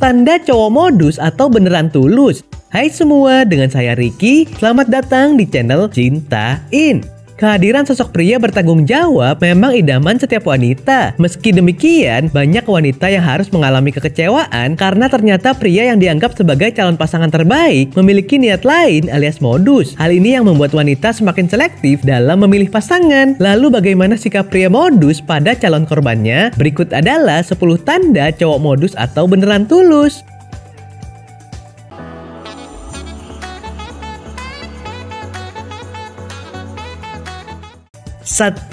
tanda cowok modus atau beneran tulus. Hai semua, dengan saya Ricky. Selamat datang di channel Cintain. Kehadiran sosok pria bertanggung jawab memang idaman setiap wanita. Meski demikian, banyak wanita yang harus mengalami kekecewaan karena ternyata pria yang dianggap sebagai calon pasangan terbaik memiliki niat lain alias modus. Hal ini yang membuat wanita semakin selektif dalam memilih pasangan. Lalu bagaimana sikap pria modus pada calon korbannya? Berikut adalah 10 tanda cowok modus atau beneran tulus. 1.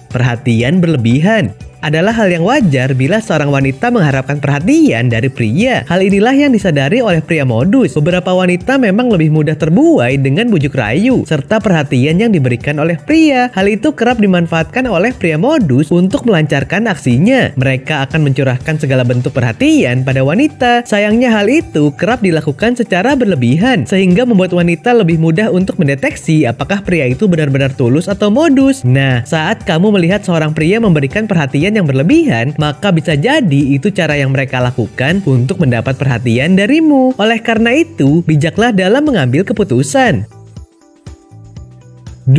Perhatian berlebihan. Adalah hal yang wajar bila seorang wanita mengharapkan perhatian dari pria. Hal inilah yang disadari oleh pria modus. Beberapa wanita memang lebih mudah terbuai dengan bujuk rayu serta perhatian yang diberikan oleh pria. Hal itu kerap dimanfaatkan oleh pria modus untuk melancarkan aksinya. Mereka akan mencurahkan segala bentuk perhatian pada wanita. Sayangnya hal itu kerap dilakukan secara berlebihan sehingga membuat wanita lebih mudah untuk mendeteksi apakah pria itu benar-benar tulus atau modus. Nah, saat kamu melihat seorang pria memberikan perhatian yang berlebihan, maka bisa jadi itu cara yang mereka lakukan untuk mendapat perhatian darimu. Oleh karena itu, bijaklah dalam mengambil keputusan. 2.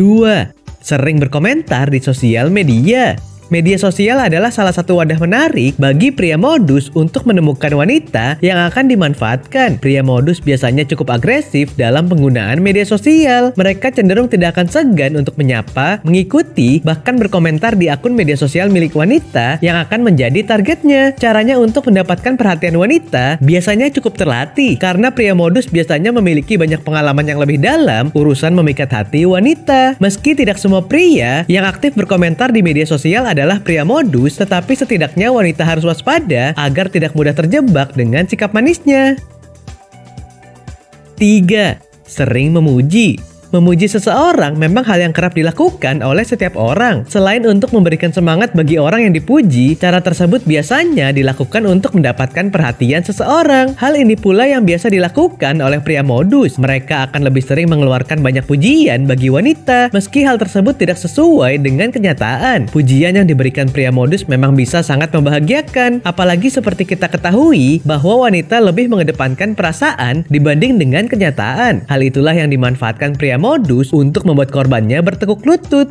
Sering berkomentar di sosial media. Media sosial adalah salah satu wadah menarik bagi pria modus untuk menemukan wanita yang akan dimanfaatkan. Pria modus biasanya cukup agresif dalam penggunaan media sosial. Mereka cenderung tidak akan segan untuk menyapa, mengikuti, bahkan berkomentar di akun media sosial milik wanita yang akan menjadi targetnya. Caranya untuk mendapatkan perhatian wanita biasanya cukup terlatih karena pria modus biasanya memiliki banyak pengalaman yang lebih dalam urusan memikat hati wanita. Meski tidak semua pria yang aktif berkomentar di media sosial adalah pria modus, tetapi setidaknya wanita harus waspada agar tidak mudah terjebak dengan sikap manisnya. 3. Sering memuji. Memuji seseorang memang hal yang kerap dilakukan oleh setiap orang. Selain untuk memberikan semangat bagi orang yang dipuji, cara tersebut biasanya dilakukan untuk mendapatkan perhatian seseorang. Hal ini pula yang biasa dilakukan oleh pria modus. Mereka akan lebih sering mengeluarkan banyak pujian bagi wanita, meski hal tersebut tidak sesuai dengan kenyataan. Pujian yang diberikan pria modus memang bisa sangat membahagiakan, apalagi seperti kita ketahui bahwa wanita lebih mengedepankan perasaan dibanding dengan kenyataan. Hal itulah yang dimanfaatkan pria modus untuk membuat korbannya bertekuk lutut.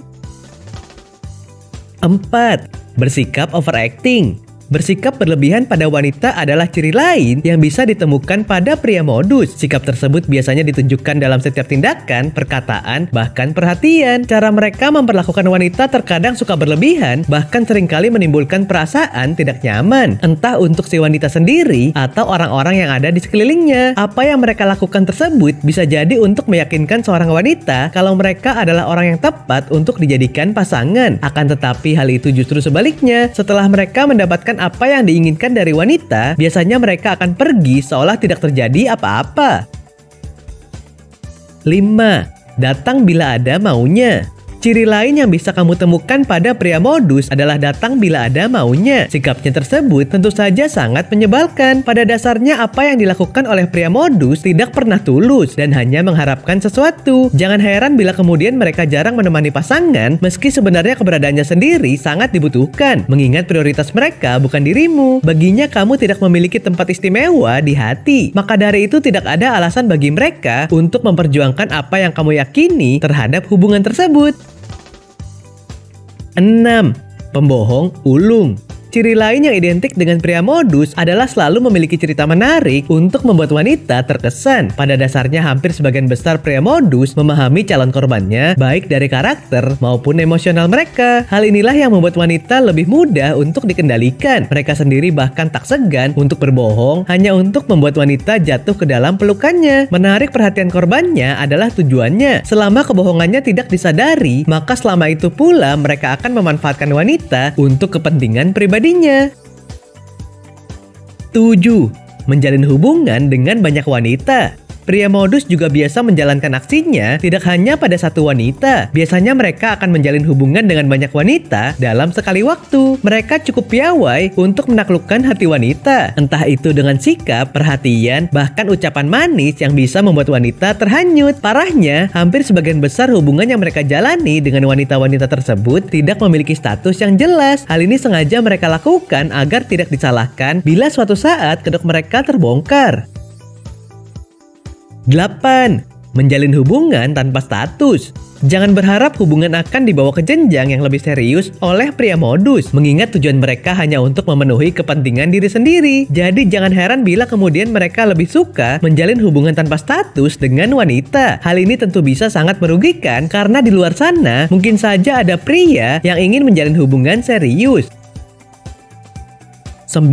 4. Bersikap overacting. Bersikap berlebihan pada wanita adalah ciri lain yang bisa ditemukan pada pria modus. Sikap tersebut biasanya ditunjukkan dalam setiap tindakan, perkataan, bahkan perhatian. Cara mereka memperlakukan wanita terkadang suka berlebihan, bahkan seringkali menimbulkan perasaan tidak nyaman, entah untuk si wanita sendiri atau orang-orang yang ada di sekelilingnya. Apa yang mereka lakukan tersebut bisa jadi untuk meyakinkan seorang wanita kalau mereka adalah orang yang tepat untuk dijadikan pasangan. Akan tetapi hal itu justru sebaliknya. Setelah mereka mendapatkan apa yang diinginkan dari wanita, biasanya mereka akan pergi seolah tidak terjadi apa-apa. 5. Datang bila ada maunya. Ciri lain yang bisa kamu temukan pada pria modus adalah datang bila ada maunya. Sikapnya tersebut tentu saja sangat menyebalkan. Pada dasarnya apa yang dilakukan oleh pria modus tidak pernah tulus dan hanya mengharapkan sesuatu. Jangan heran bila kemudian mereka jarang menemani pasangan, meski sebenarnya keberadaannya sendiri sangat dibutuhkan. Mengingat prioritas mereka bukan dirimu. Baginya kamu tidak memiliki tempat istimewa di hati. Maka dari itu tidak ada alasan bagi mereka untuk memperjuangkan apa yang kamu yakini terhadap hubungan tersebut. 6. Pembohong ulung. Ciri lain yang identik dengan pria modus adalah selalu memiliki cerita menarik untuk membuat wanita terkesan. Pada dasarnya hampir sebagian besar pria modus memahami calon korbannya baik dari karakter maupun emosional mereka. Hal inilah yang membuat wanita lebih mudah untuk dikendalikan. Mereka sendiri bahkan tak segan untuk berbohong hanya untuk membuat wanita jatuh ke dalam pelukannya. Menarik perhatian korbannya adalah tujuannya. Selama kebohongannya tidak disadari, maka selama itu pula mereka akan memanfaatkan wanita untuk kepentingan pribadinya. 7. Menjalin hubungan dengan banyak wanita. Pria modus juga biasa menjalankan aksinya tidak hanya pada satu wanita. Biasanya mereka akan menjalin hubungan dengan banyak wanita dalam sekali waktu. Mereka cukup piawai untuk menaklukkan hati wanita. Entah itu dengan sikap, perhatian, bahkan ucapan manis yang bisa membuat wanita terhanyut. Parahnya, hampir sebagian besar hubungan yang mereka jalani dengan wanita-wanita tersebut tidak memiliki status yang jelas. Hal ini sengaja mereka lakukan agar tidak disalahkan bila suatu saat kedok mereka terbongkar. 8. Menjalin hubungan tanpa status. Jangan berharap hubungan akan dibawa ke jenjang yang lebih serius oleh pria modus, mengingat tujuan mereka hanya untuk memenuhi kepentingan diri sendiri. Jadi jangan heran bila kemudian mereka lebih suka menjalin hubungan tanpa status dengan wanita. Hal ini tentu bisa sangat merugikan karena di luar sana mungkin saja ada pria yang ingin menjalin hubungan serius. 9.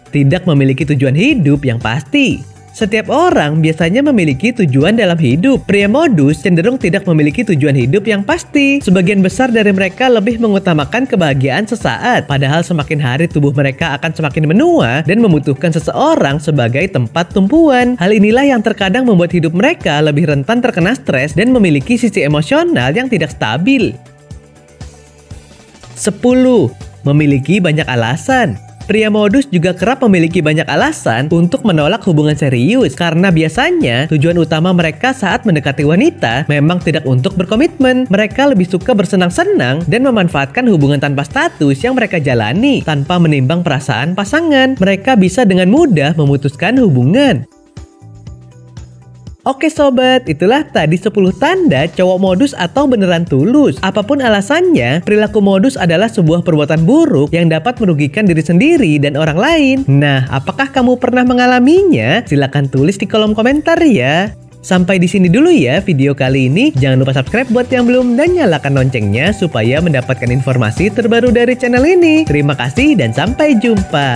Tidak memiliki tujuan hidup yang pasti. Setiap orang biasanya memiliki tujuan dalam hidup. Pria modus cenderung tidak memiliki tujuan hidup yang pasti. Sebagian besar dari mereka lebih mengutamakan kebahagiaan sesaat. Padahal semakin hari tubuh mereka akan semakin menua dan membutuhkan seseorang sebagai tempat tumpuan. Hal inilah yang terkadang membuat hidup mereka lebih rentan terkena stres dan memiliki sisi emosional yang tidak stabil. 10. Memiliki banyak alasan. Pria modus juga kerap memiliki banyak alasan untuk menolak hubungan serius karena biasanya tujuan utama mereka saat mendekati wanita memang tidak untuk berkomitmen. Mereka lebih suka bersenang-senang dan memanfaatkan hubungan tanpa status yang mereka jalani tanpa menimbang perasaan pasangan. Mereka bisa dengan mudah memutuskan hubungan. Oke sobat, itulah tadi 10 tanda cowok modus atau beneran tulus. Apapun alasannya, perilaku modus adalah sebuah perbuatan buruk yang dapat merugikan diri sendiri dan orang lain. Nah, apakah kamu pernah mengalaminya? Silahkan tulis di kolom komentar ya. Sampai di sini dulu ya video kali ini. Jangan lupa subscribe buat yang belum dan nyalakan loncengnya supaya mendapatkan informasi terbaru dari channel ini. Terima kasih dan sampai jumpa.